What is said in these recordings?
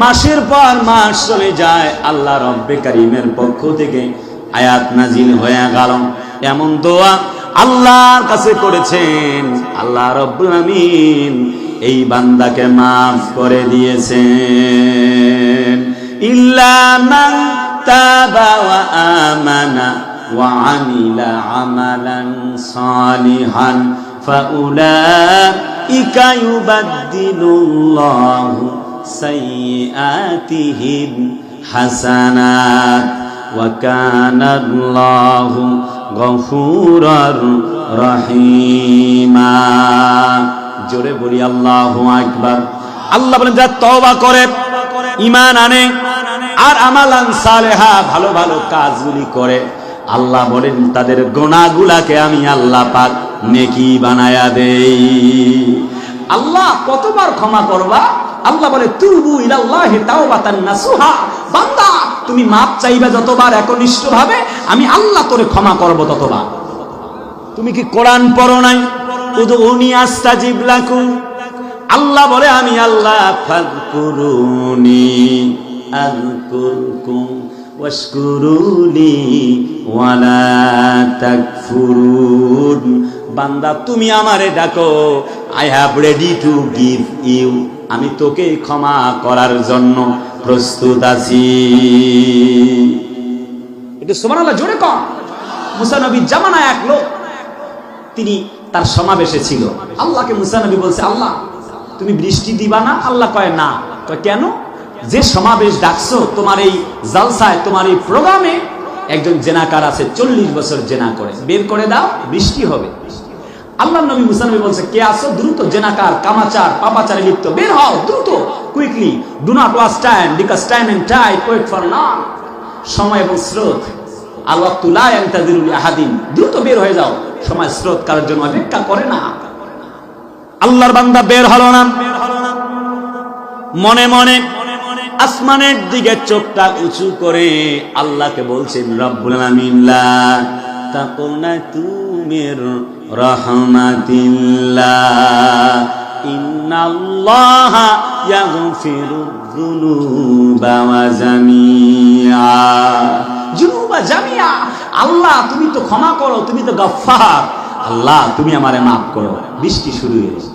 মাসের পর মাস চলে যায়, আল্লাহ রব্বে কারীমের পক্ষ থেকে আয়াত নাজিল হয়ে গেল। এমন দোয়া আল্লাহর কাছে করেছেন, আল্লাহ রব্বুল আমিন এই বান্দাকে মাফ করে দিয়েছেন। ইল্লা মান তাবা ওয়া আমানা ওয়া আমিলা আমালান সালিহান ফাউলাইকা ইউবাদদিলুল্লাহু সাইয়্যাতিহিম হাসানাত ওয়া কানাল্লাহু গফুরার রহিমা। জোরে বলি আল্লাহু আকবার। আল্লাহ বলেন যারা তওবা করে, ঈমান আনে আর আমালান সালেহা ভালো ভালো কাজগুলি করে, আল্লাহ বলেন তাদের গুনাহগুলোকে আমি আল্লাহ পাক নেকি বানায়া দেই। আল্লাহ কতবার ক্ষমা করবা? আল্লাহ বলে তুবু ইলাল্লাহি তাওবাতান নাসুহা। বান্দা তুমি মাপ চাইবে যতবার একনিষ্ঠভাবে, আমি আল্লাহ তোরে ক্ষমা করব ততবার। তুমি কি কোরআন পড়ো নাই? উদউনি আস্তাজিব লাকুম। আল্লাহ বলে আমি আল্লাহ ফাযকুরুনি আযকুরকুম ওয়াশকুরুলি ওয়ালা তাকফুরুন। বান্দা তুমি আমারে ডাকো, I have ready to give you, আমি তোকে ক্ষমা করার জন্য প্রস্তুত আছি। এটা সুবহানাল্লাহ জোরে কর। মুসা নবীর জামানায় এক লোক, তিনি তার সমাবেশে ছিল। আল্লাহকে মুসা নবী বলছে, আল্লাহ তুমি বৃষ্টি দিবা না? আল্লাহ কয় না। কয় কেন? যে সমাবেশ ডাকছো, তোমার এই জালসায়, তোমার এই প্রোগ্রামে একজন জেনাকার আছে, 40 বছর জেনা করে, বের করে দাও, বৃষ্টি হবে। আল্লাহ নবী মুসা নবী বলছে, কে আছো? দ্রুত জেনাকার, কামাচার, পাপাচারে লিপ্ত, বের হও দ্রুত, quickly, do not waste time, because time and tide wait for none. সময় এবং স্রোত, আল্লাহ তুলা ইয়ান্তাযিরু লিআহাদিন, দ্রুত বের হয়ে যাও, সময় স্রোত কারোর জন্য অপেক্ষা করে না। আল্লাহর বান্দা বের হলো না, মনে মনে আসমানের দিকে চোখটা উঁচু করে আল্লাহকে বলছেন, রব্বুল আমিন লা তাকুনাতু মির রাহমাতিল্লাহ ইন্নাল্লাহা ইয়াগফিরুয যুনুবা ওয়া জামিআ। যুনুবা জামিআ, আল্লাহ তুমি তো ক্ষমা করো, তুমি তো গফফার, আল্লাহ তুমি আমারে মাফ করো। বৃষ্টি শুরু হয়েছে।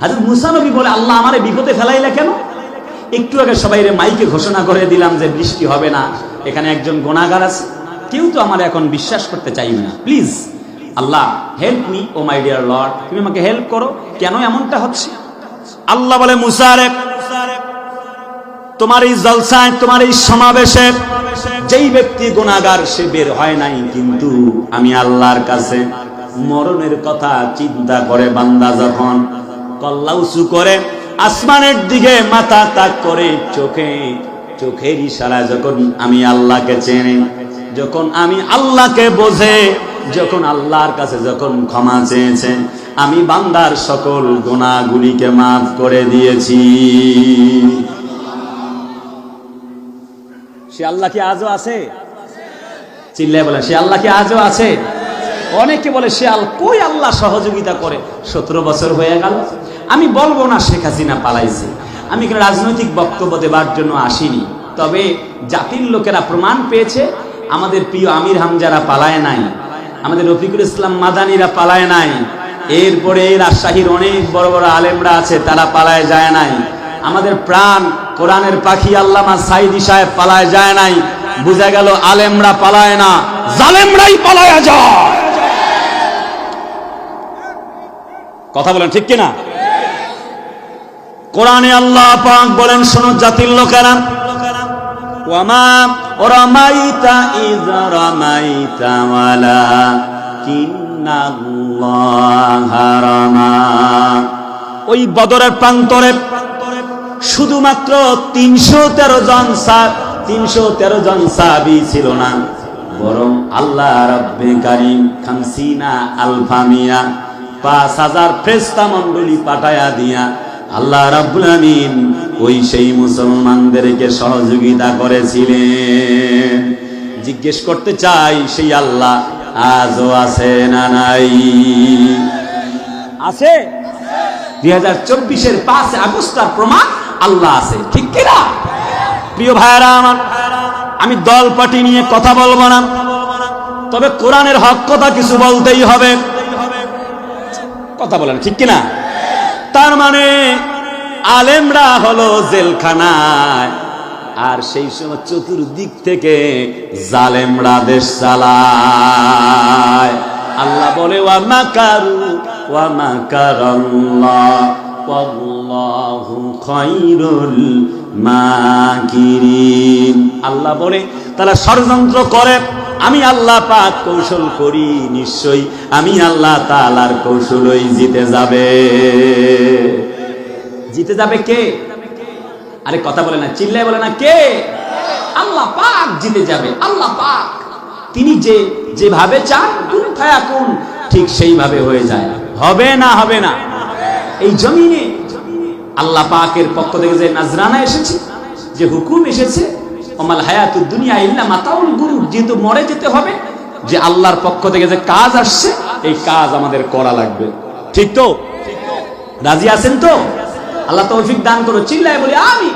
হযরত মুসা নবী বলে, আল্লাহ আমারে বিপদে ফেলাইলা কেন? একটু আগে সবাইরে মাইকে ঘোষণা করে দিলাম যে বৃষ্টি হবে না, এখানে একজন গুনাহগার আছে, কেউ তো আমার এখন বিশ্বাস করতে চাইবে না, প্লিজ আল্লাহ হেল্প মি ও মাই ডিয়ার লর্ড, তুমি আমাকে হেল্প করো, কেন এমনটা হচ্ছে? আল্লাহ বলে, মুসা রে, তোমার এই জলসায়, তোমার এই সমাবেশে যেই ব্যক্তি গুনাহগার সে বের হয় নাই, কিন্তু আমি আল্লাহর কাছে মরণের কথা চিন্তা করে বান্দা যখন কল্লা উঁচু করে আসমানের দিকে মাথা তাক করে চোখের ইশারায় যখন আমি আল্লাহকে চেনে, যখন আমি আল্লাহকে বোঝে, যখন আল্লাহর কাছে যখন ক্ষমা চেয়েছে, আমি বান্দার সকল গুনাহগুলিকে মাফ করে দিয়েছি। সে আল্লাহ কি আজও আছে? চিল্লায় বলেন, সে আল্লাহ কি আজও আছে? অনেকে বলে সে কই আল্লাহ সহযোগিতা করে, 17 বছর হয়ে গেল। আমি বলবো না শেখ হাসিনা পালাইছে, আমি এখানে রাজনৈতিক বক্তব্য দেবার জন্য আসিনি, তবে জাতির লোকেরা প্রমাণ পেয়েছে আমাদের প্রিয় আমির হামজারা পালায় নাই, আমাদের রফিকুল ইসলাম মাদানিরা পালায় নাই, এরপরে রাজশাহীর অনেক বড় বড় আলেমরা আছে, তারা পালায় যায় নাই, আমাদের প্রাণ কোরআনের পাখি আল্লামা সাইদি সাহেব পালায় যায় নাই। বুঝা গেল আলেমরা পালায় না, জালেমরাই পালায় যায়। কথা বলেন ঠিক কিনা? কোরআনে আল্লাহ পাক বলেন, শোনো জাতির লোকেরা, ওয়ামা রামাইতা ইয রামাইতা ওয়ালাকিন্নাল্লাহা রামা। ওই বদরের প্রান্তরে শুধুমাত্র 313 জন সাহাবী ছিল না, বরং আল্লাহ রাব্বে কারীম 50 আলফা মিয়া 5000 ফেরেশতা মণ্ডলী পাঠায়া দিয়া আল্লাহ রাব্বুল আমিন ওই সেই মুসলমানদেরকে সহযোগিতা করেছিলেন। জিজ্ঞেস করতে চাই, সেই আল্লাহ আজও আছে না নাই? আছে। 2024-এর 5 আগস্টের প্রমাণ আল্লাহ আছে, ঠিক কিনা? প্রিয় ভাইরা আমার, আমি দল পার্টি নিয়ে কথা বলবো না, তবে কোরআনের হক কথা কিছু বলতেই হবে। কথা বলেন ঠিক কিনা? তার মানে আলেমরা হলো জেলখানায়, আর সেই সময় চতুর্দিক থেকে জালেমরা দেশ চালায়। আল্লাহ বলে ওয়া মাকারু ওয়া মাকারাল্লাহ ওয়াল্লাহু খায়রুল মাকিরিন। আল্লাহ বলে তারা ষড়যন্ত্র করে, আমি আল্লাহ পাক কৌশল করি, নিশ্চয়ই আমি আল্লাহ তাআলার কৌশলই জিতে যাবে। জিতে যাবে কে? আরে কথা বলে না, চিল্লায় বলে না, কে? আল্লাহ পাক জিতে যাবে। আল্লাহ পাক তিনি যেভাবে চান, কুন ফায়াকুন, ঠিক সেইভাবে হয়ে যায়। হবে না, হবে না। এই জমিনে আল্লাহ পাকের পক্ষ থেকে যে নাজরানা এসেছে, যে হুকুম এসেছে, ওমাল হায়াতুদ দুনিয়া ইল্লা মাতাউল গুরুর, যেহেতু মরে যেতে হবে, যে আল্লাহর পক্ষ থেকে যে কাজ আসছে, এই কাজ আমাদের করা লাগবে। ঠিক তো? রাজি আছেন তো? আল্লাহ তৌফিক দান করো। চিল্লায় বলি আমিন।